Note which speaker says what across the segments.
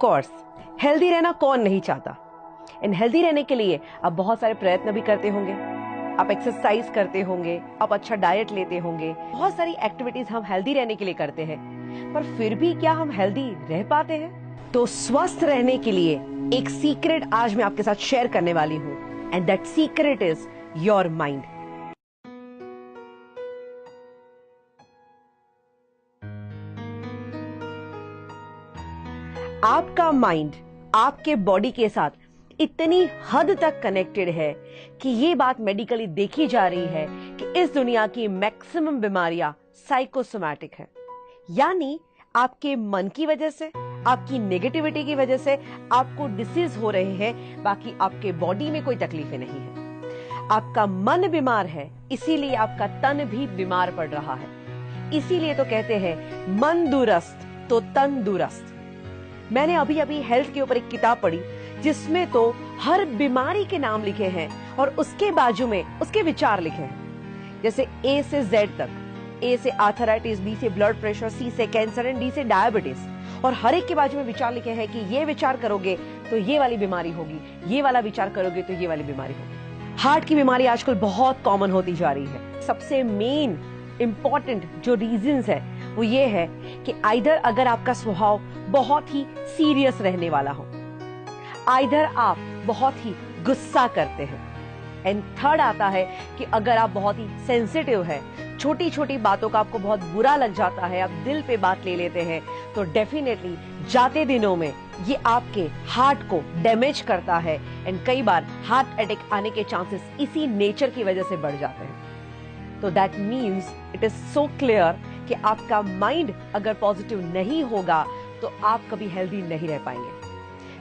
Speaker 1: Course healthy रहना कौन नहीं चाहता। एंड हेल्दी रहने के लिए आप बहुत सारे प्रयत्न भी करते होंगे, आप एक्सरसाइज करते होंगे, आप अच्छा डाइट लेते होंगे, बहुत सारी एक्टिविटीज हम हेल्दी रहने के लिए करते हैं, पर फिर भी क्या हम हेल्दी रह पाते हैं? तो स्वस्थ रहने के लिए एक सीक्रेट आज मैं आपके साथ शेयर करने वाली हूं, and that secret is your mind. आपका माइंड आपके बॉडी के साथ इतनी हद तक कनेक्टेड है कि ये बात मेडिकली देखी जा रही है कि इस दुनिया की मैक्सिमम बीमारियां साइकोसोमैटिक है, यानी आपके मन की वजह से, आपकी नेगेटिविटी की वजह से आपको डिसीज हो रहे हैं, बाकी आपके बॉडी में कोई तकलीफें नहीं है। आपका मन बीमार है, इसीलिए आपका तन भी बीमार पड़ रहा है। इसीलिए तो कहते हैं मन दुरुस्त तो तन दुरुस्त। मैंने अभी अभी हेल्थ के ऊपर एक किताब पढ़ी जिसमें तो हर बीमारी के नाम लिखे हैं और उसके बाजू में उसके विचार लिखे हैं, जैसे ए से जेड तक। ए से आर्थराइटिस, बी से ब्लड प्रेशर, सी से कैंसर एंड डी से डायबिटीज, और हर एक के बाजू में विचार लिखे हैं कि ये विचार करोगे तो ये वाली बीमारी होगी, ये वाला विचार करोगे तो ये वाली बीमारी होगी। हार्ट की बीमारी आजकल बहुत कॉमन होती जा रही है। सबसे मेन इंपॉर्टेंट जो रीजंस है वो ये है कि आइदर अगर आपका स्वभाव बहुत ही सीरियस रहने वाला हो, आइदर आप बहुत ही गुस्सा करते हैं, एंड थर्ड आता है कि अगर आप बहुत ही सेंसिटिव है, छोटी छोटी बातों का आपको बहुत बुरा लग जाता है, आप दिल पे बात ले लेते हैं, तो डेफिनेटली जाते दिनों में ये आपके हार्ट को डैमेज करता है, एंड कई बार हार्ट अटैक आने के चांसेस इसी नेचर की वजह से बढ़ जाते हैं। तो that means it is so clear कि आपका माइंड अगर पॉजिटिव नहीं होगा तो आप कभी हेल्दी नहीं रह पाएंगे।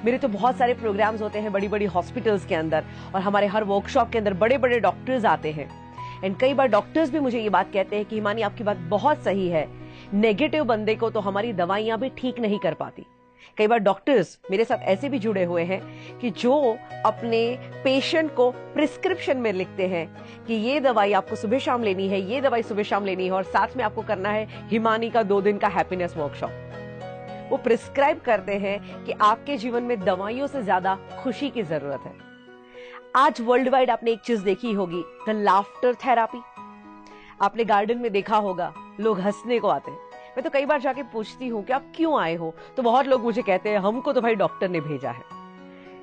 Speaker 1: मेरे तो बहुत सारे प्रोग्राम्स होते हैं बड़ी बड़ी हॉस्पिटल्स के अंदर, और हमारे हर वर्कशॉप के अंदर बड़े बड़े डॉक्टर्स आते हैं, एंड कई बार डॉक्टर्स भी मुझे ये बात कहते हैं कि हिमानी आपकी बात बहुत सही है, नेगेटिव बंदे को तो हमारी दवाइयां भी ठीक नहीं कर पाती। कई बार डॉक्टर्स मेरे साथ ऐसे भी जुड़े हुए हैं कि जो अपने पेशेंट को प्रिस्क्रिप्शन में लिखते हैं कि ये दवाई आपको सुबह शाम लेनी है, ये दवाई सुबह शाम लेनी है, और साथ में आपको करना है हिमानी का 2 दिन का हैप्पीनेस वर्कशॉप। वो प्रिस्क्राइब करते हैं कि आपके जीवन में दवाइयों से ज्यादा खुशी की जरूरत है। आज वर्ल्ड वाइड आपने एक चीज देखी होगी, द लाफ्टर थेरापी। आपने गार्डन में देखा होगा लोग हंसने को आते हैं। मैं तो कई बार जाके पूछती हूँ कि आप क्यों आए हो, तो बहुत लोग मुझे कहते हैं हमको तो भाई डॉक्टर ने भेजा है।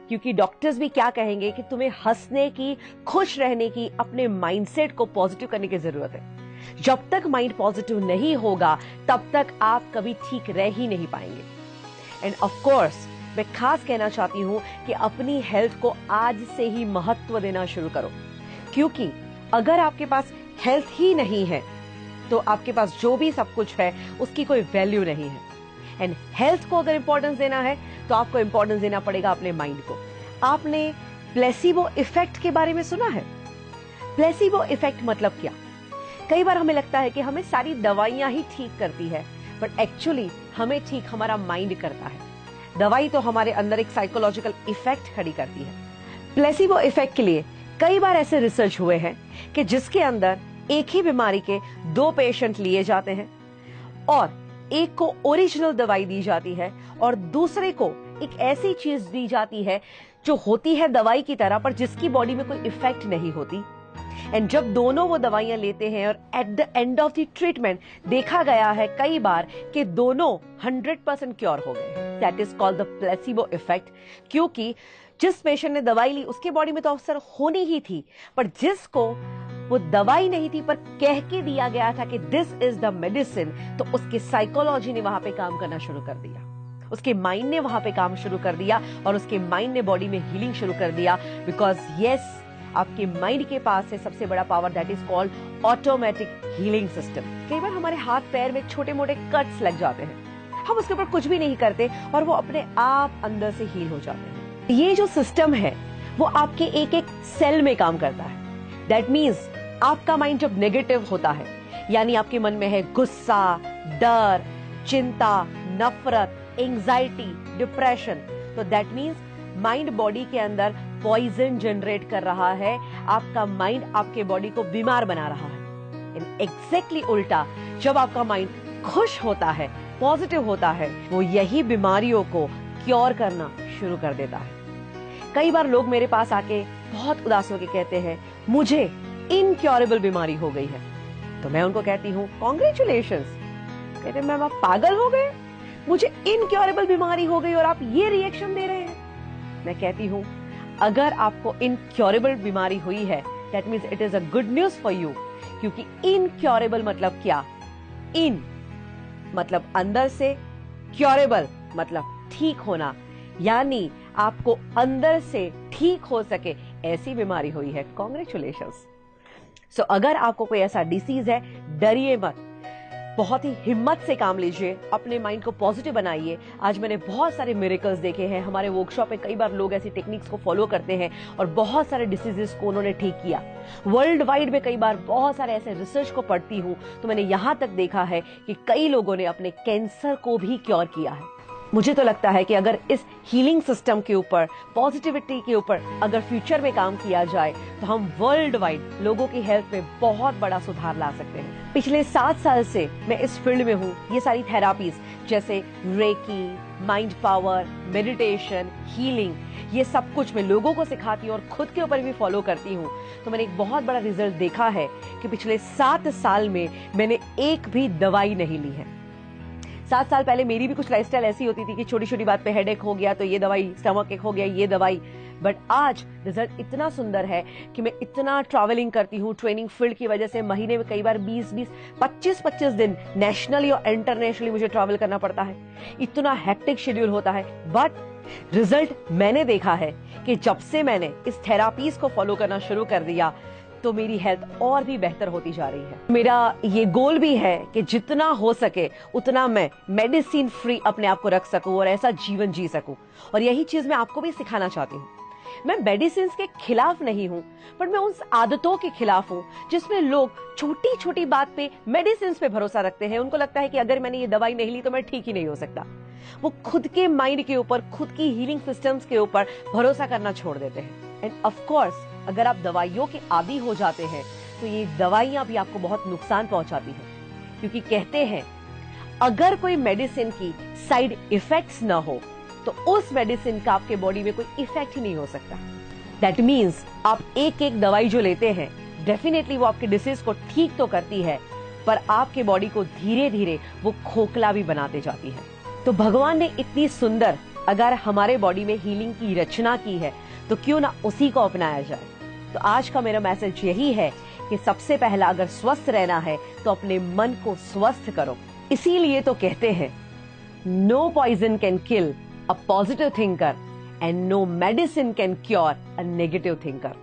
Speaker 1: क्योंकि डॉक्टर्स भी क्या कहेंगे कि तुम्हें हंसने की, खुश रहने की, अपने माइंडसेट को पॉजिटिव करने की जरूरत है। जब तक माइंड पॉजिटिव नहीं होगा तब तक आप कभी ठीक रह ही नहीं पाएंगे। एंड ऑफ कोर्स मैं खास कहना चाहती हूं कि अपनी हेल्थ को आज से ही महत्व देना शुरू करो, क्योंकि अगर आपके पास हेल्थ ही नहीं है तो आपके पास जो भी सब कुछ है उसकी कोई वैल्यू नहीं है। एंड हेल्थ को अगर इंपॉर्टेंस देना है तो आपको इंपॉर्टेंस देना पड़ेगा अपने माइंड को। आपने प्लेसिबो इफेक्ट के बारे में सुना है? प्लेसिबो इफेक्ट मतलब क्या? कई बार हमें लगता है कि हमें सारी दवाइयां ही ठीक करती है, बट एक्चुअली हमें ठीक हमारा माइंड करता है। दवाई तो हमारे अंदर एक साइकोलॉजिकल इफेक्ट खड़ी करती है। प्लेसिबो इफेक्ट के लिए कई बार ऐसे रिसर्च हुए हैं कि जिसके अंदर एक ही बीमारी के 2 पेशेंट लिए जाते हैं, और एक को ओरिजिनल दवाई दी जाती है और दूसरे को एक ऐसी चीज दी जाती है जो होती है दवाई की तरह पर जिसकी बॉडी में कोई इफेक्ट नहीं होती। एंड जब दोनों वो दवाइयां लेते हैं और at the end of the treatment देखा गया है कई बार कि दोनों 100% क्योर हो गए। That is called the placebo effect. क्योंकि जिस पेशेंट ने दवाई ली उसके बॉडी में तो असर होनी ही थी, पर जिसको वो दवाई नहीं थी पर कह के दिया गया था कि दिस इज द मेडिसिन, तो उसकी साइकोलॉजी ने वहां पे काम करना शुरू कर दिया, उसके माइंड ने वहां पे काम शुरू कर दिया, और उसके माइंड ने बॉडी में हीलिंग शुरू कर दिया। बिकॉज यस, आपके माइंड के पास है सबसे बड़ा power, that is called automatic healing system. कई बार हमारे हाथ पैर में छोटे मोटे कट्स लग जाते हैं, हम उसके ऊपर कुछ भी नहीं करते और वो अपने आप अंदर से हील हो जाते हैं। ये जो सिस्टम है वो आपके एक एक सेल में काम करता है। दैट मीन्स आपका माइंड जब नेगेटिव होता है, यानी आपके मन में है गुस्सा, डर, चिंता, नफरत, एंजाइटी, डिप्रेशन, तो दैट मीन्स माइंड बॉडी के अंदर पॉइजन जनरेट कर रहा है। आपका माइंड आपके बॉडी को बीमार बना रहा है। एग्जैक्टली उल्टा, जब आपका माइंड खुश होता है, पॉजिटिव होता है, वो यही बीमारियों को क्योर करना शुरू कर देता है। कई बार लोग मेरे पास आके बहुत उदास होकर कहते हैं मुझे इनक्योरेबल बीमारी हो गई है, तो मैं उनको कहती हूँ कॉन्ग्रेचुलेशंस। कहते मैम आप पागल हो गए, मुझे इनक्योरेबल बीमारी हो गई और आप ये रिएक्शन दे रहे हैं। मैं कहती हूँ अगर आपको इनक्योरेबल बीमारी हुई है that means it is a good news for you, क्योंकि इनक्योरेबल मतलब क्या? इन मतलब अंदर से, क्योरेबल मतलब ठीक होना, यानी आपको अंदर से ठीक हो सके ऐसी बीमारी हुई है। कॉन्ग्रेचुलेशंस। सो अगर आपको कोई ऐसा डिसीज है, डरिए मत, बहुत ही हिम्मत से काम लीजिए, अपने माइंड को पॉजिटिव बनाइए। आज मैंने बहुत सारे मिरेकल्स देखे हैं। हमारे वर्कशॉप में कई बार लोग ऐसी टेक्निक्स को फॉलो करते हैं और बहुत सारे डिसीजेस को उन्होंने ठीक किया। वर्ल्ड वाइड में कई बार बहुत सारे ऐसे रिसर्च को पढ़ती हूं तो मैंने यहां तक देखा है कि कई लोगों ने अपने कैंसर को भी क्योर किया है। मुझे तो लगता है कि अगर इस हीलिंग सिस्टम के ऊपर, पॉजिटिविटी के ऊपर अगर फ्यूचर में काम किया जाए तो हम वर्ल्ड वाइड लोगों की हेल्थ में बहुत बड़ा सुधार ला सकते हैं। पिछले 7 साल से मैं इस फील्ड में हूँ। ये सारी थेरापीज जैसे reiki, mind power, meditation, healing, ये सब कुछ मैं लोगों को सिखाती हूँ और खुद के ऊपर भी फॉलो करती हूँ। तो मैंने एक बहुत बड़ा रिजल्ट देखा है कि पिछले 7 साल में मैंने एक भी दवाई नहीं ली है। 7 साल पहले मेरी भी कुछ लाइफस्टाइल ऐसी होती थी कि छोटी छोटी बात पे हेडेक हो गया तो ये दवाई, स्टमक एक हो गया ये दवाई। बट आज रिजल्ट इतना सुंदर है कि मैं इतना ट्रैवलिंग करती हूँ ट्रेनिंग फील्ड की वजह से। महीने में कई बार 20-20, 25-25 दिन नेशनली और इंटरनेशनली मुझे ट्रैवल करना पड़ता है। इतना हेक्टिक शेड्यूल होता है, बट रिजल्ट मैंने देखा है कि जब से मैंने इस थेरापीज को फॉलो करना शुरू कर दिया तो मेरी हेल्थ और भी बेहतर होती जा रही है। मेरा ये गोल भी है कि जितना हो सके उतना मैं मेडिसिन फ्री अपने आप को रख सकूं और ऐसा जीवन जी सकूं। और यही चीज मैं आपको भी सिखाना चाहती हूँ। मैं मेडिसिन के खिलाफ नहीं हूं, पर मैं उन आदतों के खिलाफ हूं जिसमें लोग छोटी छोटी बात पे मेडिसिन पे भरोसा रखते हैं। उनको लगता है कि अगर मैंने ये दवाई नहीं ली तो मैं ठीक ही नहीं हो सकता। वो खुद के माइंड के ऊपर, खुद की हीलिंग सिस्टम्स के ऊपर भरोसा करना छोड़ देते हैं। एंड ऑफ कोर्स अगर आप दवाइयों के आदी हो जाते हैं तो ये दवाइयां भी आपको बहुत नुकसान पहुंचाती हैं, क्योंकि कहते हैं अगर कोई मेडिसिन की साइड इफेक्ट्स ना हो तो उस मेडिसिन का आपके बॉडी में कोई इफेक्ट ही नहीं हो सकता। दैट मीन्स आप एक एक दवाई जो लेते हैं डेफिनेटली वो आपके डिसीज को ठीक तो करती है, पर आपके बॉडी को धीरे धीरे वो खोखला भी बनाते जाती है। तो भगवान ने इतनी सुंदर अगर हमारे बॉडी में हीलिंग की रचना की है तो क्यों ना उसी को अपनाया जाए। तो आज का मेरा मैसेज यही है कि सबसे पहला अगर स्वस्थ रहना है तो अपने मन को स्वस्थ करो। इसीलिए तो कहते हैं no poison can kill a positive thinker and no medicine can cure a negative thinker.